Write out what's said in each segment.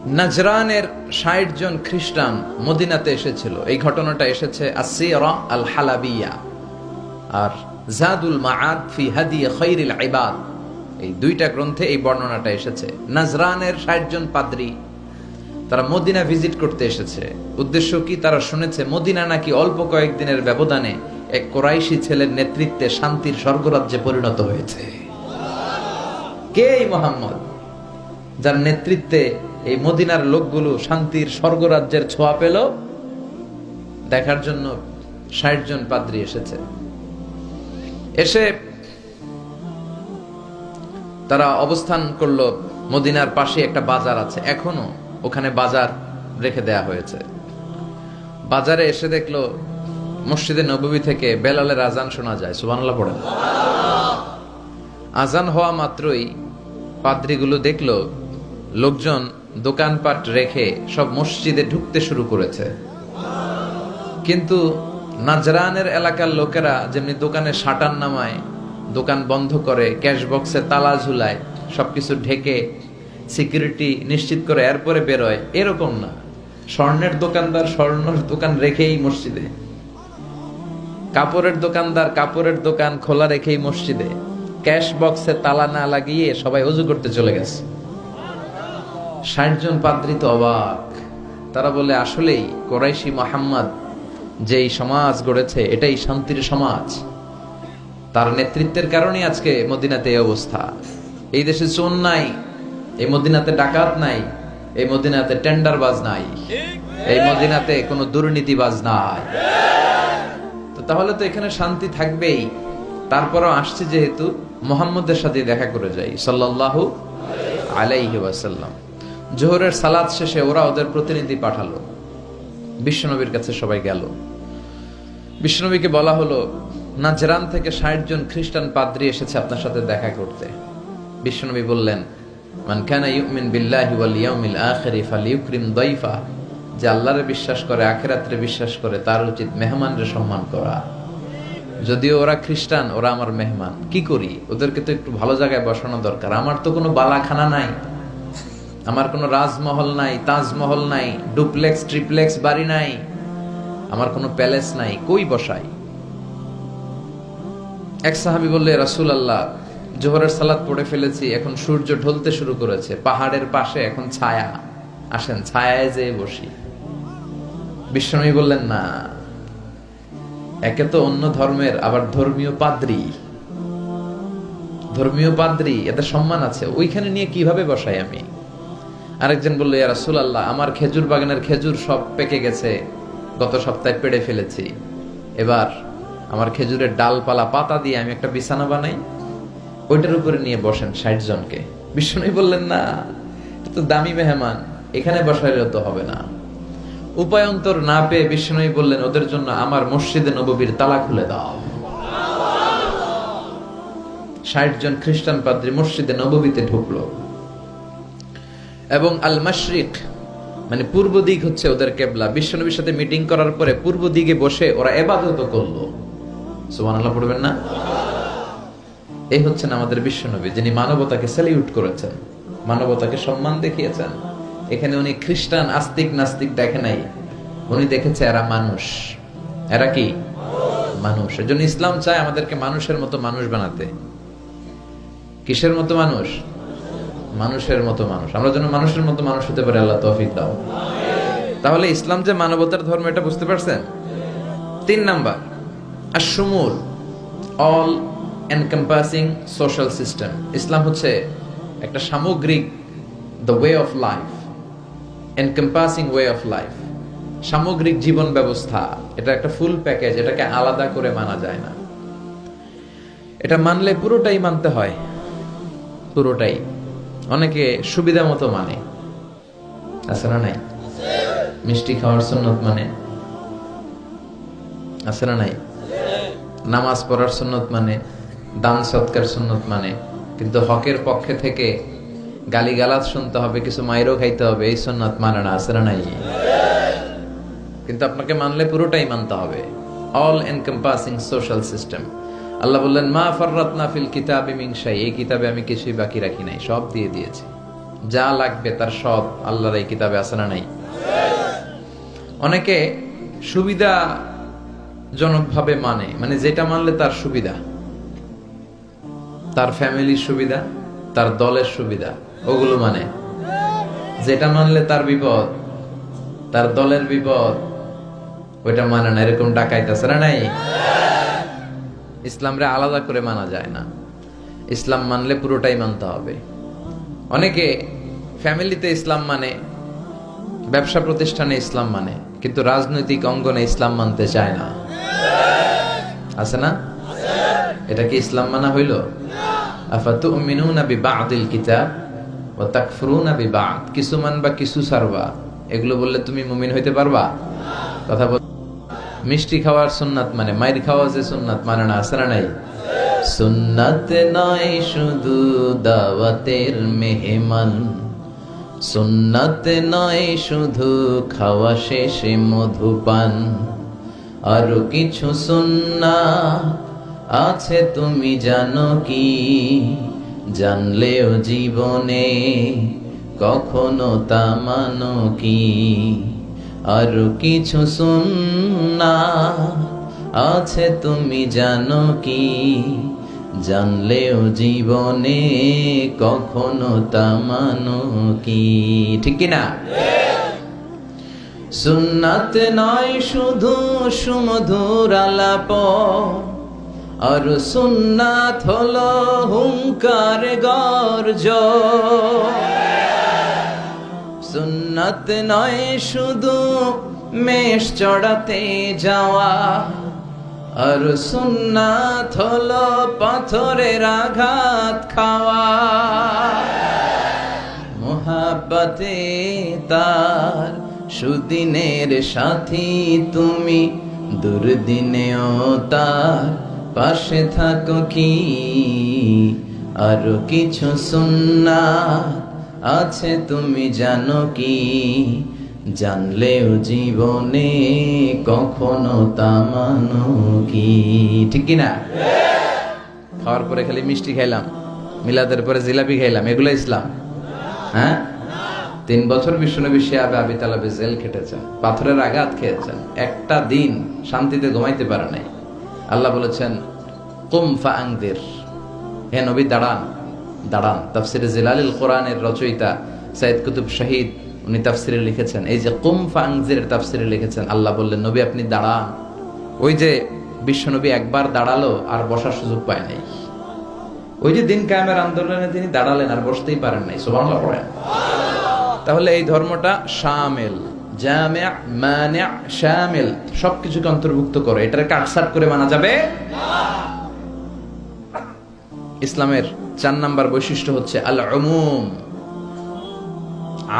নাজরানের ৬০ জন খ্রিস্টান মদিনাতে এসেছিল। এই ঘটনাটা এসেছে আসসিরা আল হালাবিয়া আর জাদুল মাআদ ফি হাদি খায়রিল ইবাদ, এই দুইটা গ্রন্থে এই বর্ণনাটা এসেছে। নাজরানের ৬০ জন পাদ্রী তারা মদিনা ভিজিট করতে এসেছে। উদ্দেশ্য কি? তারা শুনেছে মদিনা নাকি অল্প কয়েকদিনের ব্যবধানে এক কোরাইশি ছেলের নেতৃত্বে শান্তির স্বর্গরাজ্যে পরিণত হয়েছে। কে এই মুহাম্মদ, যার নেতৃত্বে এই মদিনার লোকগুলো শান্তির স্বর্গরাজ্যের ছোঁয়া পেল? দেখার জন্য ৬০ জন পাদ্রী এসেছে। এসে তারা অবস্থান করলো মদিনার পাশে একটা বাজার আছে, এখনো ওখানে বাজার রেখে দেয়া হয়েছে। বাজারে এসে দেখলো মসজিদে নববী থেকে বেলালের আজান শোনা যায়। সুবহানাল্লাহ পড়েন। আজান হওয়া মাত্রই পাদ্রীগুলো দেখলো লোকজন দোকানপাট রেখে সব মসজিদে ঢুকতে শুরু করেছে। কিন্তু নাজরানের এলাকার লোকেরা যেমনি দোকানে শাটার নামায়, দোকান বন্ধ করে, ক্যাশ বক্সে তালা ঝুলায়, সবকিছু ঢেকে সিকিউরিটি নিশ্চিত করে এরপরে বেরোয়, এরকম না। স্বর্ণের দোকানদার স্বর্ণের দোকান রেখেই মসজিদে, কাপড়ের দোকানদার কাপড়ের দোকান খোলা রেখেই মসজিদে, ক্যাশ বক্সে তালা না লাগিয়ে সবাই ওযু করতে চলে গেছে। ৬০ জন পাদ্রী তো অবাক। তারা বলে, আসলেই কোরাইশি মুহাম্মদ যেই সমাজ গড়েছে এটাই শান্তির সমাজ। তার নেতৃত্বের কারণে আজকে মদিনাতে এই অবস্থা। এই দেশে চোর নাই, এই মদিনাতে ডাকাত নাই, এই মদিনাতে টেন্ডারবাজ নাই, এই মদিনাতে কোনো দুর্নীতিবাজ নাই। তো তাহলে তো এখানে শান্তি থাকবেই। তারপরও আসছে যেহেতু মুহাম্মদের সাথে দেখা করে যাই সাল্লাল্লাহু আলাইহি ওয়াসাল্লাম। জোহরের সালাত শেষে ওরা ওদের প্রতিনিধি পাঠালো, বিশ্বনবীর কাছে সবাই গেল। বিশ্বনবীকে বলা হলো, নাজরান থেকে ৬০ জন খ্রিস্টান পাদ্রী এসেছে আপনার সাথে দেখা করতে। বিশ্বনবী বললেন, মান কানা ইউমিন বিল্লাহি ওয়াল ইয়াউমিল আখির ফালিউকরিম দাইফা, যে আল্লাহরে বিশ্বাস করে, আখিরাতে বিশ্বাস করে, তার উচিত মেহমানরে সম্মান করা। যদিও ওরা খ্রিস্টান, ওরা আমার মেহমান, কি করি? ওদেরকে তো একটু ভালো জায়গায় বসানো দরকার। আমার তো কোনো বালাখানা নাই, আমার কোনো রাজমহল নাই, তাজমহল নাই, ডুপ্লেক্স ট্রিপ্লেক্স বাড়ি নাই, আমার কোনো প্যালেস নাই, কই বসাই? এক সাহাবী বললে, রাসূলুল্লাহ, জোহরের সালাত পড়ে ফেলেছি, এখন সূর্য ঢলতে শুরু করেছে, পাহাড়ের পাশে এখন ছায়া, আসেন ছায়ায় যেয়ে বসি। বিশ্বনবী বললেন, না, একে তো অন্য ধর্মের, আবার ধর্মীয় পাদ্রী, এদের সম্মান আছে, ওইখানে নিয়ে কিভাবে বসাই আমি? আরেকজন বলল, ইয়া রাসূলুল্লাহ, আমার খেজুর বাগানের খেজুর সব পেকে গেছে, গত সপ্তাহে পেড়ে ফেলেছি, এবার আমার খেজুরের ডালপালা পাতা দিয়ে আমি একটা বিছানা বানাই, ওইটার উপরে নিয়ে বসেন ৬০ জনকে। বিশ্বনবী বললেন, না, এটা তো দামি মেহমান, এখানে বসাইলেও তো হবে না। উপায়ন্তর না পেয়ে বিশ্বনবী বললেন, ওদের জন্য আমার মসজিদে নববীর তালা খুলে দাও। ৬০ জন খ্রিস্টান পাদ্রী মসজিদে নববীতে ঢুকলো এবং আল মাশরিক মানে পূর্ব দিক হচ্ছে ওদের কেবলা। বিশ্বনবীর সাথে মিটিং করার পরে পূর্ব দিকে বসে ওরা ইবাদত করলো। সুবহানাল্লাহ পড়বেন না? এই হচ্ছেন আমাদের বিশ্বনবী, যিনি মানবতাকে স্যালিউট করেছেন, মানবতাকে সম্মান দেখিয়েছেন। এখানে উনি খ্রিস্টান আস্তিক নাস্তিক দেখে নাই, উনি দেখেছে এরা মানুষ। এরা কি মানুষ। এজন্য ইসলাম চায় আমাদেরকে মানুষের মতো মানুষ বানাতে। কিসের মতো মানুষ? মানুষের মতো মানুষ। আমরা যেন মানুষের মতো মানুষ হতে পারি, আল্লাহ তৌফিক দাও। তাহলে ইসলাম যে মানবতার ধর্ম, এটা বুঝতে পারছেন? ৩ নাম্বার, আশ-শুমুল, অল এনকম্পাসিং সোশ্যাল সিস্টেম। ইসলাম হচ্ছে একটা সামগ্রিক, the way of life, encompassing way of life, সামগ্রিক জীবন ব্যবস্থা। এটা একটা ফুল প্যাকেজ, এটাকে আলাদা করে মানা যায় না। এটা মানলে পুরোটাই মানতে হয়, পুরোটাই। অনেকে সুবিধা মতো মানে, আছে না নাই? মিষ্টি খাওয়ার সুন্নত মানে, আছে না নাই? নামাজ পড়ার সুন্নত মানে, দান সৎকার সুন্নত মানে, কিন্তু হকের পক্ষে থেকে গালিগালাজ শুনতে হবে, কিছু মাইরও খাইতে হবে, এই সুন্নত মানে না, আছে না নাই? কিন্তু আপনাকে মানলে পুরোটাই মানতে হবে, অল এনকম্পাসিং সোশ্যাল সিস্টেম। আল্লাহ বললেন, মা ফাররাতনা ফিল কিতাবি মিন শাই, এই কিতাবে আমি কিছুই বাকি রাখি নাই, সব দিয়ে দিয়েছি। যা লাগবে তার সব আল্লাহর এই কিতাবে আছে না নাই? অনেকে সুবিধা জনকভাবে মানে যেটা মানলে তার সুবিধা, তার ফ্যামিলির সুবিধা, তার দলের সুবিধা, ওগুলো মানে। যেটা মানলে তার বিপদ, তার দলের বিপদ, ওইটা মানে না। এরকম ডাকাইত আছে না নাই? ইসলামরে আলাদা করে মানা যায় না। ইসলাম মানলে পুরোটাই মানতে হবে। অনেকে ফ্যামিলিতে ইসলাম মানে, ব্যবসা প্রতিষ্ঠানে ইসলাম মানে, কিন্তু রাজনৈতিক অঙ্গনে ইসলাম মানতে চায় না। আছে না? এটা কি ইসলাম মানা হইল? আফাতুমিনুনা বিবাদিল কিতাব ওয়া তাকফুরুনা বিবাদ। কিছু মানবা কিছু ছাড়বা, এগুলো বললে তুমি মুমিন হইতে পারবা? কথা বল। মিষ্টি খাওয়ার সুন্নাত মানে, মাইর খাওয়া যে সুন্নাত মানে না, আছে না নাই? সুন্নাত নয় শুধু দাওয়াতের মেহমান, সুন্নাত নয় শুধু খাওয়া শেষে মধুপান, আরো কিছু সুন্নাত আছে তুমি জানো কি? জানলেও জীবনে কখনো তা মানো কি? আরো কিছু সুন্নাত আছে তুমি জানো কি? জানলেও জীবনে কখনো তা মানো কি? ঠিক কিনা? সুন্নাত নয় শুধু সুমধুর আলাপ, আর সুন্নাত হলো হুঙ্কার গর্জ। সুন্নাত নয় শুধু মেষ চড়াতে যাওয়া, আর সুন্নাত হলো পাথরের আঘাত খাওয়া। মোহাব্বতে তার সুদিনের সাথী তুমি, দুর্দিনেও তার পাশে থাকো কি? আরো কিছু সুন্নাত আছে তুমি জানো কি? জানলেও জীবনে কখনো তা মানো কি? ঠিক কিনা? খাওয়ার পরে খালি মিষ্টি খাইলাম, মিলাদের পরে জিলাপি খাইলাম, এগুলো ইসলাম? হ্যাঁ, 3 বছর বিশ্বনবী শিয়াবে আবি তালেবে জেল খেটেছেন, পাথরের আঘাত খেয়েছেন, একটা দিন শান্তিতে ঘুমাইতে পারে নাই। আল্লাহ বলেছেন কুম ফাআনদির, হে নবী দাঁড়ান, দাঁড়ান। তাফসিরে জিলালিল কোরআনের রচয়িতা সাইয়্যিদ কুতুব শহীদ উনি তাফসিরে লিখেছেন, এই যে কুম ফাআনদির তাফসিরে লিখেছেন, আল্লাহ বললেন নবী আপনি দাঁড়ান। ওই যে বিশ্বনবী একবার দাঁড়ালো আর বসার সুযোগ পায় নাই। ওই যে দিন কায়েমের আন্দোলনে তিনি দাঁড়ালেন আর বসতেই পারেন নাই। সুবহানাল্লাহ পড়েন। তাহলে এই ধর্মটা শামিল, জামি', মানি', শামিল, সবকিছুকে অন্তর্ভুক্ত করে। এটারে কাটছাট করে মানা যাবে না। ইসলামের 4 নাম্বার বৈশিষ্ট্য হচ্ছে আল উমুম,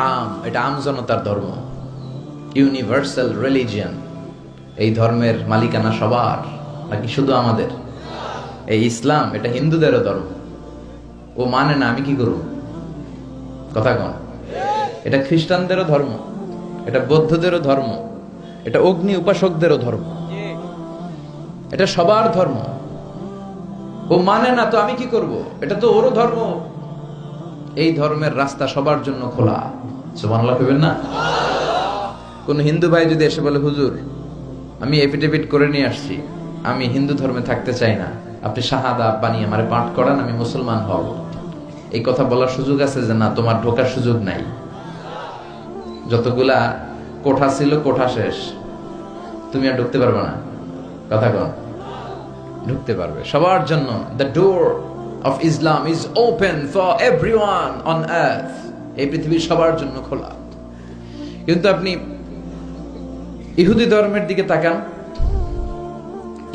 আম। এটা আম জনতার ধর্ম, ইউনিভার্সাল রিলিজিয়ন। এই ধর্মের মালিকানা সবার, নাকি শুধু আমাদের? এই ইসলাম এটা হিন্দুদেরও ধর্ম। ও মানে না, আমি কি করব? কথা কন। এটা খ্রিস্টানদেরও ধর্ম, এটা বৌদ্ধদেরও ধর্ম, এটা অগ্নি উপাসকদেরও ধর্ম, এটা সবার ধর্ম। ও মানে না তো আমি কি করব? এটা তো ওরও ধর্ম। এই ধর্মের রাস্তা সবার জন্য খোলা। সুবহানাল্লাহ কইবেন না? কোন হিন্দু ভাই যদি এসে বলে হুজুর আমি এফিডেভিট করে নিয়ে আসছি, আমি হিন্দু ধর্মে থাকতে চাই না, আপনি শাহাদা বানিয়ে আমারে পাঠ করান, আমি মুসলমান হব, এই কথা বলার সুযোগ আছে? যে না, তোমার ঢোকার সুযোগ নাই। যতগুলা কোঠা ছিল কোঠা শেষ, তুমি আর ঢুকতে পারবে না। কথা কন। ঢুকতে পারবে সবার জন্য। The door of Islam is open for everyone on earth. এই পৃথিবীর সবার জন্য খোলা। কিন্তু আপনি ইহুদি ধর্মের দিকে তাকান।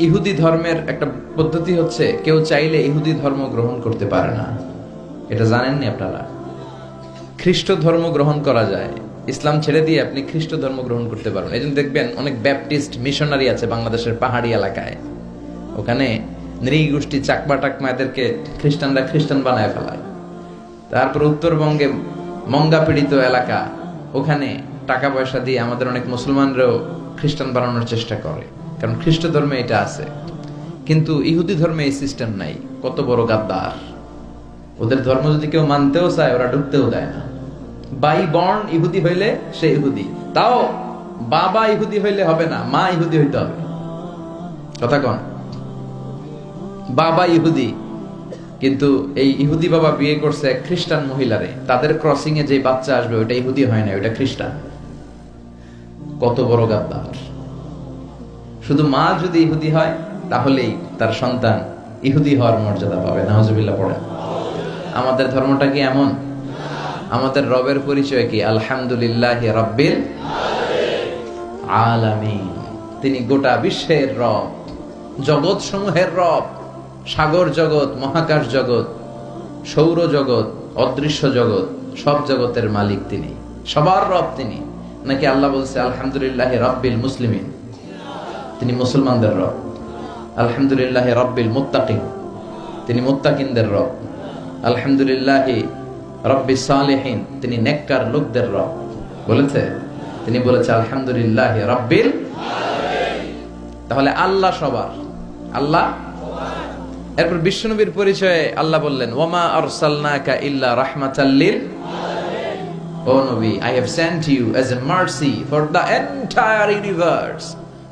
ইহুদি ধর্মের একটা পদ্ধতি হচ্ছে, কেউ চাইলে ইহুদি ধর্ম গ্রহণ করতে পারে না। এটা জানেননি আপনারা? খ্রিস্ট ধর্ম গ্রহণ করা যায়, ইসলাম ছেড়ে দিয়ে আপনি খ্রিস্ট ধর্ম গ্রহণ করতে পারবেন। এই জন্য দেখবেন অনেক ব্যাপটিস্ট মিশনারি আছে বাংলাদেশের পাহাড়ি এলাকায়, ওখানে নৃগোষ্ঠী চাকমা টাকমা এদেরকে খ্রিস্টানরা খ্রিস্টান বানায় ফেলায়। তারপর উত্তরবঙ্গে মঙ্গা পীড়িত এলাকা, ওখানে টাকা পয়সা দিয়ে আমাদের অনেক মুসলমানরাও খ্রিস্টান বানানোর চেষ্টা করে, কারণ খ্রিস্ট ধর্মে এটা আছে। কিন্তু ইহুদি ধর্মে এই সিস্টেম নাই। কত বড় গাদ্দার! ওদের ধর্ম যদি কেউ মানতেও চায়, ওরা ঢুকতেও দেয় না। বাই বর্ন ইহুদি হইলে সে ইহুদি, তাও বাবা ইহুদি হইলে হবে না, মা ইহুদি হইতে হবে। কথা কন, বাবা ইহুদি কিন্তু এই ইহুদি বাবা বিয়ে করছে এক খ্রিস্টান মহিলারে, তাদের ক্রসিং এ যে বাচ্চা আসবে ওইটা ইহুদি হয় না, ওইটা খ্রিস্টান। কত বড় গাদ্দার! শুধু মা যদি ইহুদি হয় তাহলেই তার সন্তান ইহুদি হওয়ার মর্যাদা পাবে। নাউজুবিল্লাহ পড়েন। আমাদের ধর্মটা কি এমন? আমাদের রবের পরিচয় কি? আলহামদুলিল্লাহি রাব্বিল আলামিন। তিনি গোটা বিশ্বের রব, জগৎ সমূহের রব। সাগর জগৎ, মহাকাশ জগৎ, সৌর জগৎ, অদৃশ্য জগৎ, সব জগতের মালিক তিনি, সবার রব তিনি। নাকি আল্লাহ বলছে আলহামদুলিল্লাহি রাব্বিল মুসলিমিন, তিনি মুসলমানদের রব। আলহামদুলিল্লাহি রাব্বিল মুত্তাকিন, তিনি মুত্তাকিনদের রব। আলহামদুলিল্লাহি রাব্বিস সালিহিন, তিনি নেককার লোকদের রব। বলেছে, তিনি বলেছে আলহামদুলিল্লাহি রাব্বিল আলামিন। তাহলে আল্লাহ সবার, আল্লাহ। এরপর বিশ্বনবীর পরিচয়ে আল্লাহ বললেন ওয়ামা আরসালনাকা ইল্লা রাহমাতাল লিল আলামিন। ও নবী, I have sent you as a mercy for the entire universe।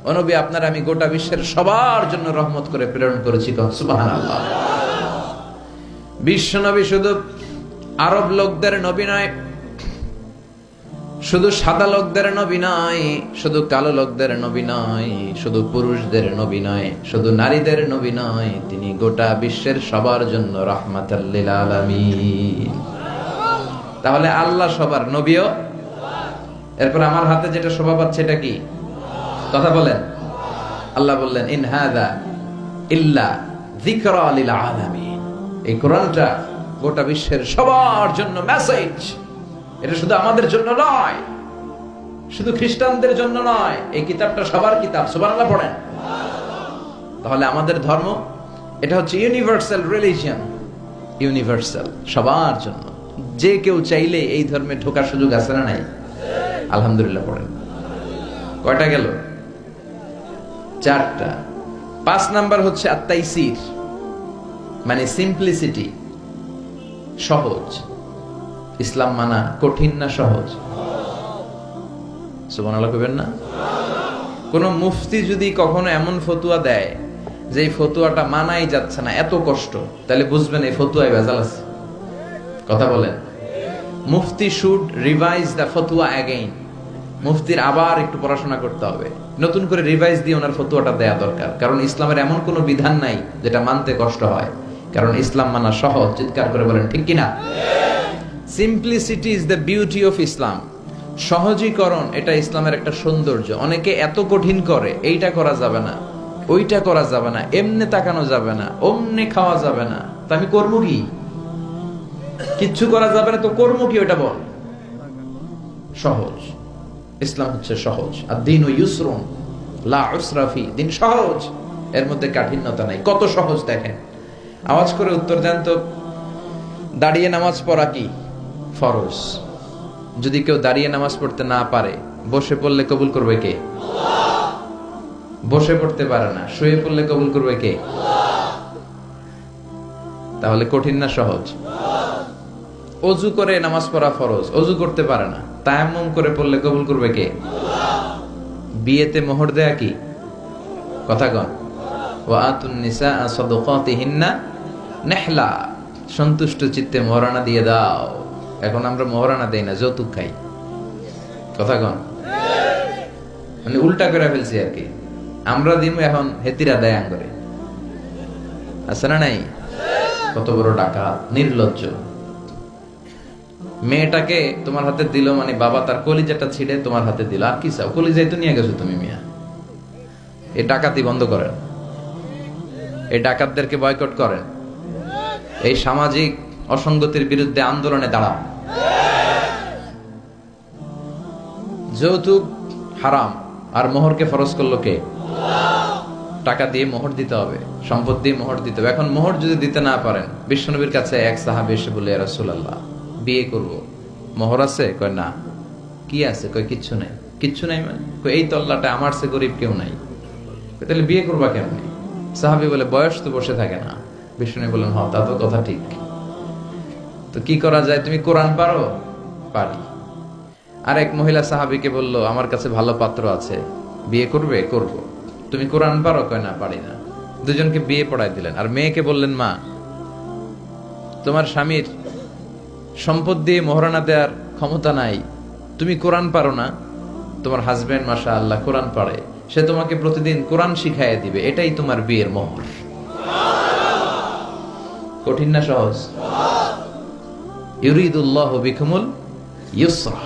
ও নবী, আপনার আমি গোটা বিশ্বের সবার জন্য রহমত করে প্রেরণ করেছি। সুবহানাল্লাহ। বিশ্বনবী শুধু আরব লোকদের নবী নয়, শুধু সাদা লোকদের নবী নয়, শুধু কালো লোকদের নবী নয়, শুধু পুরুষদের নবী নয়, শুধু নারীদের নবী নয়, তিনি গোটা বিশ্বের সবার জন্য রাহমাতাল লিল আলামিন। তাহলে আল্লাহ সবার, নবীও। এরপর আমার হাতে যেটা শোভা পাচ্ছে এটা কি? কথা বলেন। আল্লাহ বললেন ইন হাযা ইল্লা যিকরা লিল আলামিন। এই কোরআনটা গোটা বিশ্বের সবার জন্য মেসেজ। এটা শুধু আমাদের জন্য নয়, শুধু খ্রিস্টানদের জন্য নয়, এই কিতাবটা সবার কিতাব। সুবহানাল্লাহ পড়েন। তাহলে আমাদের ধর্ম এটা হচ্ছে ইউনিভার্সাল রিলিজিয়ন, ইউনিভার্সাল, সবার জন্য। যে কেউ চাইলে এই ধর্মে ঢোকার সুযোগ আছে না নাই? আলহামদুলিল্লাহ পড়েন। কয়টা গেল? 4টা। 5 নাম্বার হচ্ছে আত-তাইসির, মানে সিম্পলিসিটি, সহজ। ইসলাম মানা কঠিন না সহজ? সুবহানাল্লাহ কইবেন না? কোন মুফতি যদি কখনো এমন ফতুয়া দেয় যে এই ফতুয়াটা মানাই যাচ্ছে না, এত কষ্ট, তাহলে বুঝবেন এই ফতুয়ায় ভেজাল আছে। কথা বলেন। মুফতি শুড রিভাইজ দ্য ফতুয়া অ্যাগেইন। মুফতির আবার একটু পড়াশোনা করতে হবে, নতুন করে রিভাইজ দিয়ে ওনার ফতুয়াটা দেয়া দরকার। কারণ ইসলামের এমন কোনো বিধান নাই যেটা মানতে কষ্ট হয়, কারণ ইসলাম মানা সহজ। চিৎকার করে বলেন ঠিক কিনা? Simplicity is the beauty of Islam. সহজীকরণ এটা ইসলামের একটা সৌন্দর্য। অনেকে এত কঠিন করে, এইটা করা যাবে না, ওইটা করা যাবে না, এমনে তাকানো যাবে না, অমনে খাওয়া যাবে না, তা আমি করবো কি? কিচ্ছু করা যাবে না তো করবো কি? ওটা বল। সহজ। ইসলাম হচ্ছে সহজ। আর দ্বীনু ইউসরুন লা উসরা ফি। দিন সহজ, এর মধ্যে কাঠিন্যতা নাই। কত সহজ দেখেন। আওয়াজ করে উত্তর দেন তো, দাঁড়িয়ে নামাজ পড়া কি ফরজ? যদি কেউ দাঁড়িয়ে নামাজ পড়তে না পারে, বসে পড়লে কবুল করবে কে? আল্লাহ। বসে পড়তে পারে না, শুয়ে পড়লে কবুল করবে কে? আল্লাহ। তাহলে কঠিন না সহজ? অজু করে নামাজ পড়া ফরজ, অজু করতে পারে না, তায়াম্মুম করে পড়লে কবুল করবে কে? আল্লাহ। বিয়েতে মোহর দেয়া কি? কথা কন। ওয়া আতুন নিসা সাদাকাতিহিন্না নিহলা। সন্তুষ্ট চিত্তে মোহরানা দিয়ে দাও। এখন আমরা মোহরানা দেই না, যৌতুক খাই। কথা কন। মানে উল্টা করে ফেলছি আর কি। আমরা দিমু, এখন হেতিরা দেয় আঙ্গরে। আছে না নাই? কত বড় ডাকাত, নির্লজ্জ। মেয়েটাকে তোমার হাতে দিল মানে বাবা তার কলিজাটা ছিঁড়ে তোমার হাতে দিল। আর কি চাও? কলিজাই তো নিয়ে গেছো তুমি মিয়া। এই ডাকাতি বন্ধ করেন, এই ডাকাতদেরকে বয়কট করেন, এই সামাজিক অসঙ্গতির বিরুদ্ধে আন্দোলনে দাঁড়ান। যৌতুক হারাম, আর মোহরকে ফরজ করলো কে? টাকা দিয়ে মোহর দিতে হবে, সম্পদ দিয়ে মোহর দিতে হবে। এখন মোহর যদি দিতে না পারেন, বিশ্বনবীর কাছে এক সাহাবী এসে বলে, ইয়া রাসূলুল্লাহ, বিয়ে করব, মোহর আছে? কয় না। কি আছে? কয় কিচ্ছু নাই। কিচ্ছু নাই মানে? কয় এই তল্লাটা আমার চেয়ে গরিব কেউ নাই। তাহলে বিয়ে করবা কেমনে? সাহাবী বলে, বয়স তো বসে থাকে না। বিশ্বনবী বললেন, হ্যাঁ তা তো কথা ঠিক। তো কি করা যায়? তুমি কোরআন পারো? পারি। আর এক মহিলা সাহাবীকে বলল, আমার কাছে ভালো পাত্র আছে, বিয়ে করবে? করব। তুমি কোরআন পারো? কয় না, পারি না। দুজনকে বিয়ে পড়ায় দিলেন। আর মেয়েকে বললেন, মা, তোমার স্বামীর সম্পদ দিয়ে মোহরানা দেওয়ার ক্ষমতা নাই, তুমি কোরআন পারো না, তোমার হাজবেন্ড মাশাআল্লাহ কোরআন পারে, সে তোমাকে প্রতিদিন কোরআন শিখাইয়া দিবে, এটাই তোমার বিয়ের মোহর। কঠিন না সহজ? ইউরিদুল্লাহু বিকুমুল ইউসরা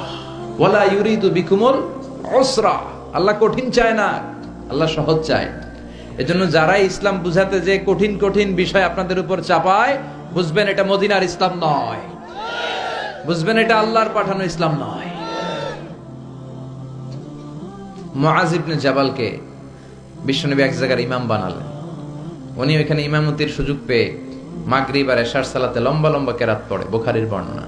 ওয়ালা ইউরিদু বিকুমুল উসরা। আল্লাহ কঠিন চায় না, আল্লাহ সহজ চায়। এজন্য যারা ইসলাম বুঝাতে যে কঠিন কঠিন বিষয় আপনাদের উপর চাপায়, বুঝবেন এটা মদিনার ইসলাম নয়, বুঝবেন এটা আল্লাহর পাঠানো ইসলাম নয়। মুআজ ইবনে জাবালকে বিশ্বনবী এক জায়গার ইমাম বানালেন। উনি ওইখানে ইমামতির সুযোগ পেয়ে মাগরিব আর এশার সালাতে লম্বা লম্বা কেরাত পড়ে, বুখারীর বর্ণনা।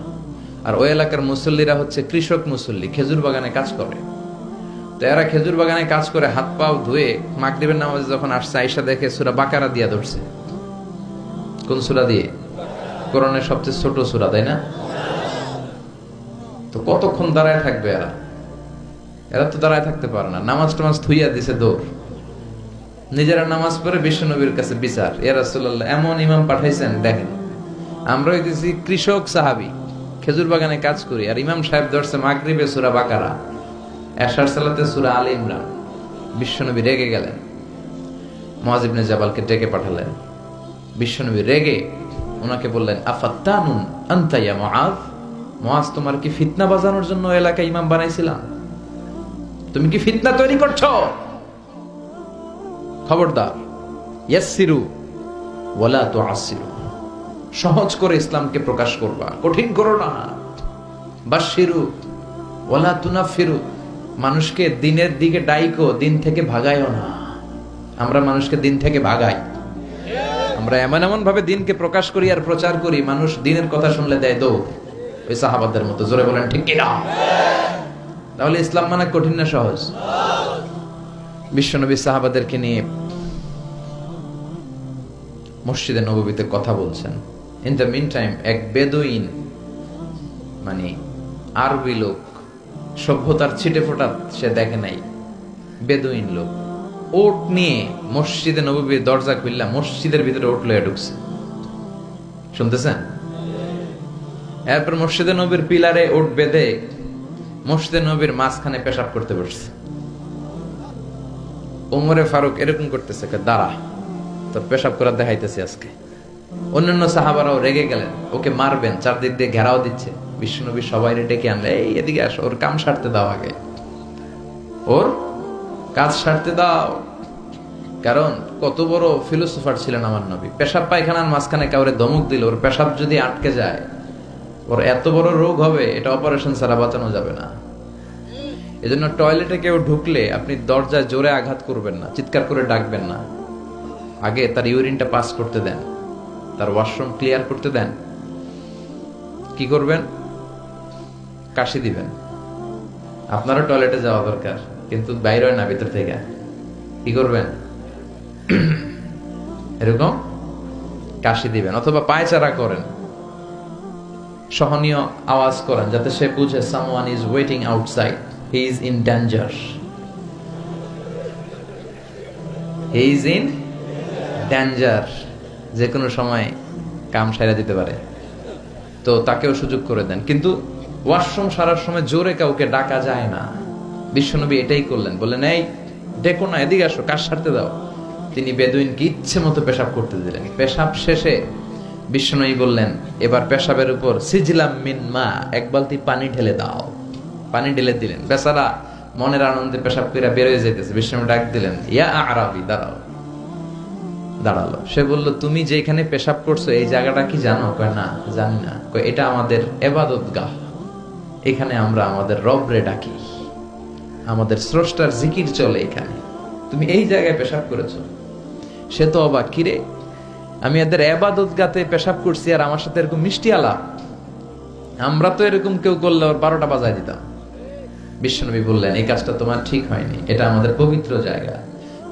আর ওই এলাকার মুসল্লিরা হচ্ছে কৃষক মুসল্লি, খেজুর বাগানে কাজ করে। তো এরা খেজুর বাগানে কাজ করে হাত পাও ধুয়ে মাগরিবের নামাজে যখন আসছে, আয়েশা দেখে সূরা বাকারা দিয়া ধরছে। কোন সূরা দিয়ে? কোরআনের সবচেয়ে ছোট সূরা, তাই না? তো কতক্ষণ দাঁড়ায় থাকবে এরা? এরা তো দাঁড়ায় থাকতে পারে না। নামাজ টামাজ থুইয়া দিছে দৌড়। নিজেরা নামাজ পড়ে বিশ্বনবীর কাছে বিচার, ইয়া রাসূলুল্লাহ, এমন ইমাম পাঠাইছেন, দেখেন আমরা হইতেছি কৃষক সাহাবী, খেজুর বাগানে কাজ করি, আর ইমাম সাহেব ধরছে মাগরিবে সূরা বাকারা, এশার সালাতে সূরা আলে ইমরান। বিশ্বনবী রেগে গেলেন, মুআজ ইবনে জাবালকে ডেকে পাঠালেন। বিশ্বনবী রেগে ওনাকে বললেন, আফাত্তানুন আনতা ইয়া মুআজ, মুআজ, তোমার কি ফিতনা বাজানোর জন্য এলাকায় ইমাম বানাইছিলাম? তুমি কি ফিতনা তৈরি করছো? খবরদার, ইয়াসসিরু ওয়ালা তুআসসিরু, সহজ করে ইসলামকে প্রকাশ করবা, কঠিন করো না। বাশশিরু ওয়ালা তুনাফিরু, মানুষকে দিনের দিকে ডাইকো, দিন থেকে ভাগাইও না। আমরা মানুষকে দিন থেকে ভাগাই। আমরা এমন এমন ভাবে দিনকে প্রকাশ করি আর প্রচার করি, মানুষ দিনের কথা শুনলে দেয় দৌড়, ওই সাহাবাদের মতো। জোরে বলেন ঠিক কিনা? তাহলে ইসলাম মানা কঠিন না সহজ? বিশ্বনবী সাহাবাদেরকে নিয়ে মসজিদে নববীতে কথা বলছেন। ইন দ্য মিন টাইম এক বেদুইন, মানে আরবি লোক, সভ্যতার ছিটে ফোটা সে দেখে নাই, বেদুইন লোক, ওট নিয়ে মসজিদে নববীর দরজা খুললা মসজিদের ভিতরে ওট লয়ে ঢুকছে। শুনতেছেন? এরপর মসজিদে নবীর পিলারে ওট বেঁধে মসজিদে নবীর মাঝখানে পেশাব করতে বসছে। ওমরে ফারুক এরকম করতেছে, দাঁড়া, তোর পেশাব করার দেখাইতেছে আজকে। অন্যান্য সাহাবারাও রেগে গেলেন, ওকে মারবেন, চারদিক দিয়ে ঘেরাও দিচ্ছে। বিশ্বনবী সবাই ডেকে আনলে, এই এদিকে আসো, ওর কাম সারতে দাও, আগে ওর কাজ সারতে দাও। কারণ কত বড় ফিলোসোফার ছিলেন আমার নবী। পেশাব পায়খানার মাঝখানে কাউরে ধমক দিল, ওর পেশাব যদি আটকে যায়, ওর এত বড় রোগ হবে, এটা অপারেশন ছাড়া বাঁচানো যাবে না। এজন্য টয়লেটে কেউ ঢুকলে আপনি দরজায় জোরে আঘাত করবেন না, চিৎকার করে ডাকবেন না। আগে তার ইউরিনটা পাস করতে দেন, তার ওয়াশরুম ক্লিয়ার করতে দেন। কি করবেন? কাশি দিবেন। আপনারও টয়লেটে যাওয়া দরকার, কিন্তু বাইরে হয় না, ভিতর থেকে। কি করবেন? এরকম কাশি দিবেন, অথবা পায়চারা করেন, সহনীয় আওয়াজ করেন, যাতে সে বুঝে someone is waiting outside, he is in danger, he is in danger, যে কোনো সময় কাম সাইরা দিতে পারে। তো তাকেও সুযোগ করে দেন, কিন্তু ওয়াশরুম সারার সময় জোরে কাউকে ডাকা যায় না। বিশ্বনবী এটাই করলেন, বললেন, এই ডেকো না, এদিকে আসো, কাজ সারতে দাও। তিনি বেদুইনকে ইচ্ছে মতো পেশাব করতে দিলেন। পেশাব শেষে বিশ্বনবী বললেন, এবার পেশাবের উপর সিজলাম মিন মা, এক বালতি পানি ঢেলে দাও। পানি ঢেলে দিলেন। বেচারা মনের আনন্দে পেশাব কইরা বের হয়ে যাইতেছে। বিশ্বনবী ডাক দিলেন, ইয়া আরাবি, দাঁড়াও। দাঁড়ালো। সে বলল, তুমি যেখানে পেশাব করছো এই জায়গাটা কি জানো? কয় না, জানি না। কয়, এটা আমাদের ইবাদতগাহ, এখানে আমরা আমাদের রবরে ডাকি, আমাদের স্রষ্টার জিকির চলে এখানে, তুমি এই জায়গায় পেশাব করেছো। সে তো অবাক, কিরে, আমি এদের ইবাদতগাতে পেশাব করছি আর আমার সাথে এরকম মিষ্টি আলাপ? আমরা তো এরকম কেউ করলে ওর 12টা বাজায় দিতাম। বিশ্বনবী বললেন, এই কাজটা তোমার ঠিক হয়নি, এটা আমাদের পবিত্র জায়গা।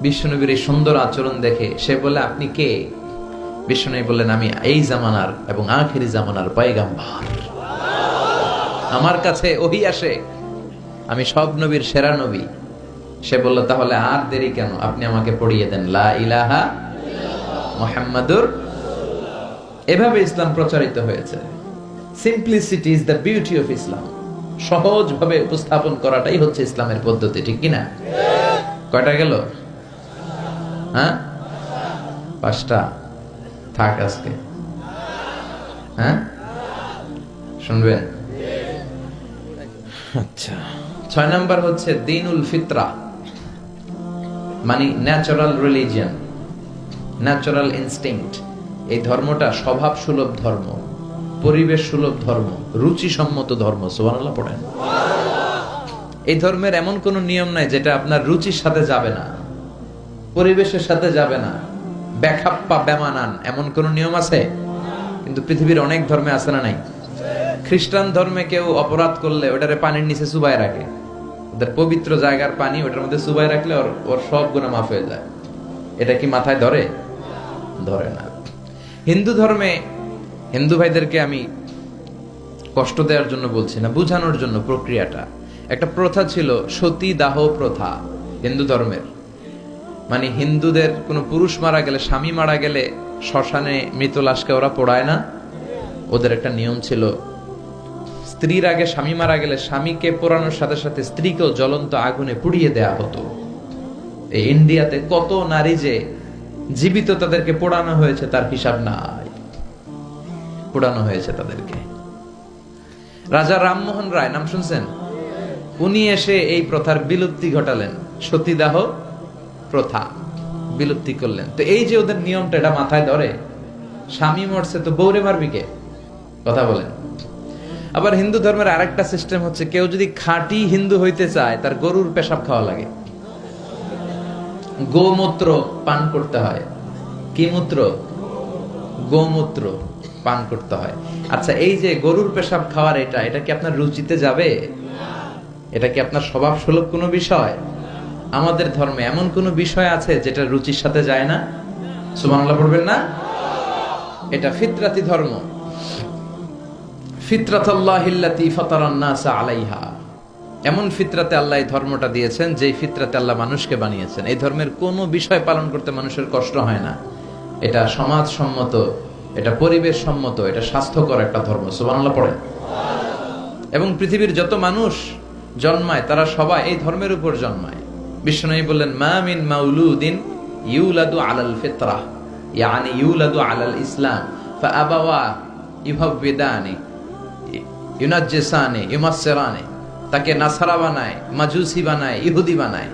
বিশ্বনবীর এই সুন্দর আচরণ দেখে সে বলে, আপনি কে? বিশ্বনবী বললেন, আমি এই জামানার এবং আখিরি জামানার পয়গাম্বর। আমার কাছে ওহী আসে, আমি সব নবীর সেরা নবী। সে বলল, তাহলে আর দেরি কেন, আপনি আমাকে পড়িয়ে দেন লা ইলাহা মুহাম্মাদুর। এভাবে ইসলাম প্রচারিত হয়েছে। Simplicity is the beauty of Islam. সহজভাবে উপস্থাপন করাটাই হচ্ছে ইসলামের পদ্ধতি, ঠিক কিনা? কয়টা গেল? হ্যাঁ, 5টা। থাক আজকে। হ্যাঁ, শুনবেন? আচ্ছা, 6 নাম্বার হচ্ছে দ্বীনুল ফিতরা, মানে ন্যাচারাল রিলিজিয়ন, ন্যাচারাল ইনস্টিংক্ট। এই ধর্মটা স্বভাব সুলভ ধর্ম, পরিবেশ সুলভ ধর্ম, রুচিসম্মত ধর্ম। সুবহানাল্লাহ পড়েন। এই ধর্মের এমন কোন নিয়ম নাই যেটা আপনার রুচির সাথে যাবে না, পরিবেশের সাথে যাবে না, বেখাপ্পা বেমানান এমন কোন নিয়ম আছে? কিন্তু পৃথিবীর অনেক ধর্মে আছে না নাই? খ্রিস্টান ধর্মে কেউ অপরাধ করলে ওটারে পানির নিচে চুবায় রাখে। ওদের পবিত্র জায়গার পানি ওটার মধ্যে চুবায় রাখলে ওর সব গুনাহ মাফ হয়ে যায়। এটা কি মাথায় ধরে? ধরে না। হিন্দু ধর্মে, হিন্দু ভাইদেরকে আমি কষ্ট দেওয়ার জন্য বলছি না, বুঝানোর জন্য। প্রক্রিয়াটা, একটা প্রথা ছিল সতী দাহ প্রথা হিন্দু ধর্মের। মানে হিন্দুদের কোনো পুরুষ মারা গেলে, স্বামী মারা গেলে শ্মশানে মৃত লাশকে ওরা পোড়ায় না। ওদের একটা নিয়ম ছিল, স্ত্রীর আগে স্বামী মারা গেলে স্বামীকে পোড়ানোর সাথে সাথে স্ত্রীকেও জ্বলন্ত আগুনে পুড়িয়ে দেয়া হতো। এই ইন্ডিয়াতে কত নারী যে জীবিত তাদেরকে পোড়ানো হয়েছে তার হিসাব নাই, পোড়ানো হয়েছে তাদেরকে। রাজা রামমোহন রায়, নাম শুনছেন? উনি এসে এই প্রথার বিলুপ্তি ঘটালেন, সতীদাহ প্রথা বিলুপ্তি করলেন। তো এই যে ওদের নিয়মটা, এটা মাথায় ধরে? স্বামী মরছে তো বউরে মারবি কে? কথা বলেন। আবার হিন্দু ধর্মের আরেকটা সিস্টেম হচ্ছে, কেউ যদি খাঁটি হিন্দু হইতে চায় তার গরুর পেশাব খাওয়া লাগে, গোমূত্র পান করতে হয়। কি মূত্র? গোমূত্র পান করতে হয়। আচ্ছা, এই যে গরুর পেশাব খাওয়ার এটা কি আপনার রুচিতে যাবে? এটা কি আপনার স্বভাব সুলভ কোনো বিষয়? আমাদের ধর্মে এমন কোন বিষয় আছে যেটা রুচির সাথে যায় না? সুবহানাল্লাহ পড়বেন না? এটা ফিতরাতি ধর্ম। ফিতরাতাল্লাহিল্লাতী ফাতারান নাস আলাইহা। এমন ফিতরাতে আল্লাহ এই ধর্মটা দিয়েছেন, যেই ফিতরাতে আল্লাহ মানুষকে বানিয়েছেন। এই ধর্মের কোনো বিষয় পালন করতে মানুষের কষ্ট হয় না। এটা সমাজসম্মত, এটা পরিবেশ সম্মত, এটা স্বাস্থ্যকর একটা ধর্ম। সুবহানাল্লাহ পড়েন। এবং পৃথিবীর যত মানুষ জন্মায় তারা সবাই এই ধর্মের উপর জন্মায়। বিশ্বনবী বললেন, মা মিন মাউলুদিন ইউলাদু আলাল ফিতরাহ, ইয়ানি ইউলাদু আলাল ইসলাম, ফাআবাওয়া ইউহাব্বিদানি ইউনাজ্জিসানি ইউমাসসিরানি। তাকে নাসারা বানায়, মাজুসি বানায়, ইহুদি বানায়।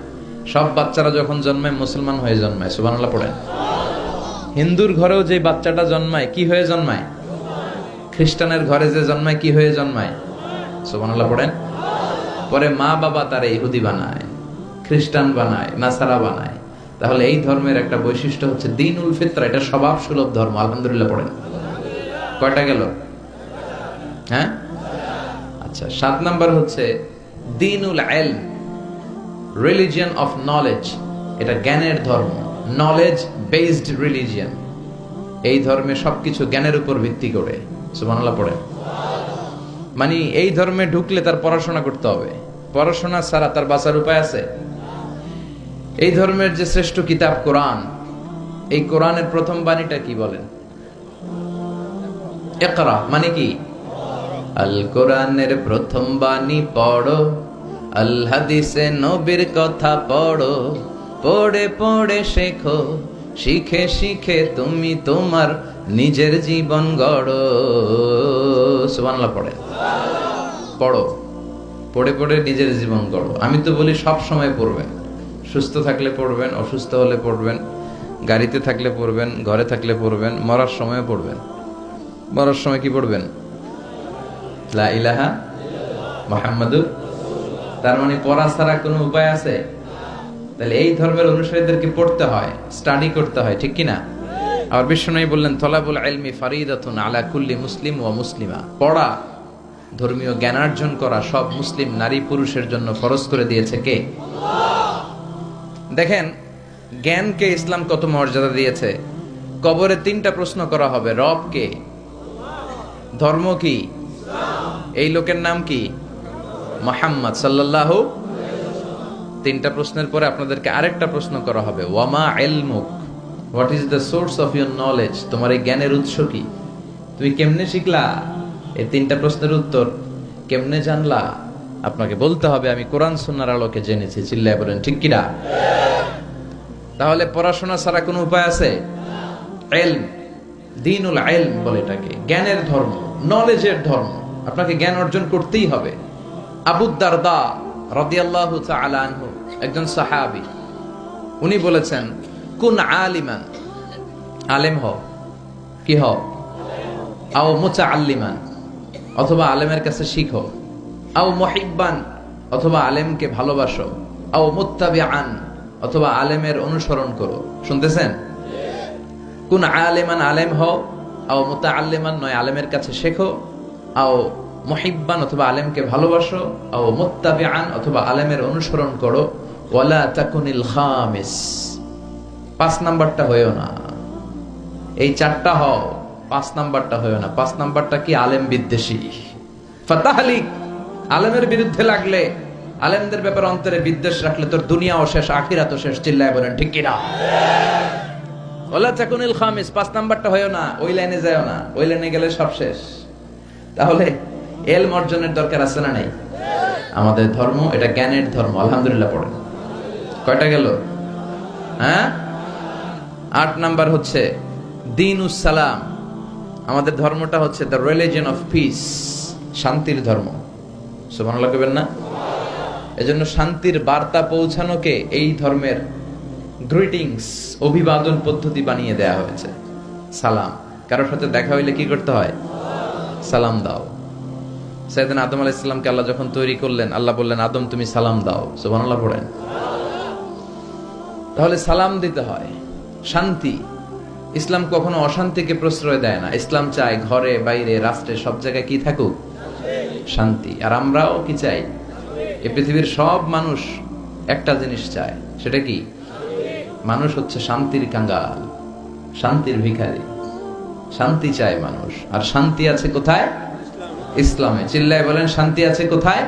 সব বাচ্চারা যখন জন্মায় মুসলমান হয়ে জন্মায়। সুবহানাল্লাহ পড়েন। হিন্দুর ঘরেও যে বাচ্চাটা জন্মায় কি হয়ে জন্মায়? খ্রিস্টানের ঘরে যে জন্মায় কি হয়ে জন্মায়? সুবহানাল্লাহ পড়েন। পরে মা বাবা তারা ইহুদি বানায়, খ্রিস্টান বানায়, নাসারা বানায়। তাহলে এই ধর্মের একটা বৈশিষ্ট্য হচ্ছে দ্বীনুল ফিতরা, এটা স্বভাব সুলভ ধর্ম। আলহামদুলিল্লাহ পড়েন। কয়টা গেল? হ্যাঁ, আচ্ছা, 7 নাম্বার হচ্ছে দ্বীনুল ইলম, রিলিজিয়ন অফ নলেজ। এটা জ্ঞানের ধর্ম, নলেজ বেসড রিলিজিয়ন। এই ধর্মে সবকিছু জ্ঞানের উপর ভিত্তি করে। সুবহানাল্লাহ পড়েন। মানে এই ধর্মে ঢুকলে তার পড়াশোনা করতে হবে, পড়াশোনা ছাড়া তার বাঁচার উপায় আছে? এই ধর্মের যে শ্রেষ্ঠ কিতাব কোরআন, এই কোরআনের প্রথম বাণীটা কি বলেন? ইকরা মানে কি? আল কোরআনের প্রথম বাণী পড়ো, আল হাদিসে নবীর কথা পড়ো, পড়ে পড়ে শেখো, শিখে শিখে তুমি তোমার নিজের জীবন গড়ো। সুবহানাল্লাহ পড়ে। পড়ো, পড়ে পড়ে নিজের জীবন গড়ো। আমি তো বলি সব সময় পড়বেন। সুস্থ থাকলে পড়বেন, অসুস্থ হলে পড়বেন, গাড়িতে থাকলে পড়বেন, ঘরে থাকলে পড়বেন, মরার সময় পড়বেন। মরার সময় কি পড়বেন? লা ইলাহা মুহাম্মাদুর। তার মানে পড়া ছাড়া কোনো উপায় আছে? তাহলে এই ধর্মের অনুসারীদেরকে পড়তে হয়, স্টাডি করতে হয়, ঠিক কিনা? আর বিশ্বনবী বললেন, তলাবুল ইলমি ফারিদাতুন আলা কুল্লি মুসলিম ওয়া মুসলিমা। পড়া, ধর্মীয় জ্ঞানার্জন করা সব মুসলিম নারী পুরুষের জন্য ফরজ করে দিয়েছে কে? দেখেন জ্ঞানকে ইসলাম কত মর্যাদা দিয়েছে। কবরে 3টা প্রশ্ন করা হবে, রব কে, ধর্ম কি, এই লোকের নাম কি, মুহাম্মদ সাল্লাল্লাহু। তিনটা প্রশ্নের পরে আপনাদেরকে আরেকটা প্রশ্ন করা হবে, ওয়ামা ইলমুক, what is the source of your knowledge, তোমার এই জ্ঞানের উৎস কি, তুমি কেমনে শিখলা, এই তিনটা প্রশ্নের উত্তর কেমনে জানলা, আপনাকে বলতে হবে আমি কোরআন সুন্নাহর আলোকে জেনেছি। চিল্লায় বলেন ঠিক কিনা? তাহলে পড়াশোনা ছাড়া কোনো উপায় আছে? ইলম, দ্বীনুল ইলম বলে এটাকে, জ্ঞানের ধর্ম, নলেজের ধর্ম, আপনাকে জ্ঞান অর্জন করতেই হবে। আবু দারদা রাদিয়াল্লাহু তাআলা আনহু একজন সাহাবী, উনি বলেছেন কুন আলিমান, আলেম হও, কি হও, আও মুতাআল্লিমান, অথবা আলেমের কাছে শিখো, আও মুহিব্বান, অথবা আলেমকে ভালোবাসো, আও মুত্তাবিআন, অথবা আলেমের অনুসরণ করো। শুনতেছেন? কুন আলিমান, আলেম হও, আও মুতাআল্লিমান, নয় আলেমের কাছে শেখো, আও মুহিব্বান, অথবা আলেমকে ভালোবাসো, আও মুত্তাবিআন, অথবা আলেমের অনুসরণ করো, ওয়ালা তাকুনিল খামিস, 5 নাম্বারটা হয়ো না। এই 4টা হও, 5 নাম্বারটা হয়ো না। 5 নাম্বারটা কি? আলেম বিদ্বেষী, ফাতাহলিক, আলেমের বিরুদ্ধে লাগলে, আলেমদের ব্যাপারে অন্তরে বিদ্বেষ রাখলে তোর দুনিয়াও শেষ, আখিরাতও শেষ। চিল্লায় বলেন ঠিক কিনা? ওয়ালা তাকুনিল খামিস, 5 নাম্বারটা হয়ো না, ওই লাইনে যায়ও না, ওই লাইনে গেলে সব শেষ। তাহলে ইলম অর্জনের দরকার আছে না নাই? আমাদের ধর্ম এটা জ্ঞানের ধর্ম। আলহামদুলিল্লাহ পড়েন। কয়টা গেল? হ্যাঁ, 8 নাম্বার হচ্ছে দ্বীনুস সালাম। আমাদের ধর্মটা হচ্ছে দ্য রিলিজিয়ন অফ পিস, শান্তির ধর্ম। সুবহানাল্লাহ কইবেন না? এজন্য শান্তির বার্তা পৌঁছানোকে এই ধর্মের গ্রিটিংস, অভিবাদন পদ্ধতি বানিয়ে দেয়া হয়েছে। সালাম, কারোর সাথে দেখা হইলে কি করতে হয়? সালাম দাও। সাইয়েদনা আদম আলাইহিস সালামকে আল্লাহ যখন তৈরি করলেন, আল্লাহ বললেন আদম তুমি সালাম দাও। সুবহানাল্লাহ পড়েন। তাহলে সালাম দিতে হয়। শান্তি, ইসলাম কখনো অশান্তিকে প্রশ্রয় দেয় না। ইসলাম চায় ঘরে বাইরে রাষ্ট্রে সব জায়গায় কি থাকুক? শান্তি। আর আমরাও কি চাই? এই পৃথিবীর সব মানুষ একটা জিনিস চায়, সেটা কি? মানুষ হচ্ছে শান্তির কাঙ্গাল, শান্তির ভিখারি। শান্তি চায় মানুষ। আর শান্তি আছে কোথায়? ইসলামে। চিল্লায় বলেন শান্তি আছে কোথায়?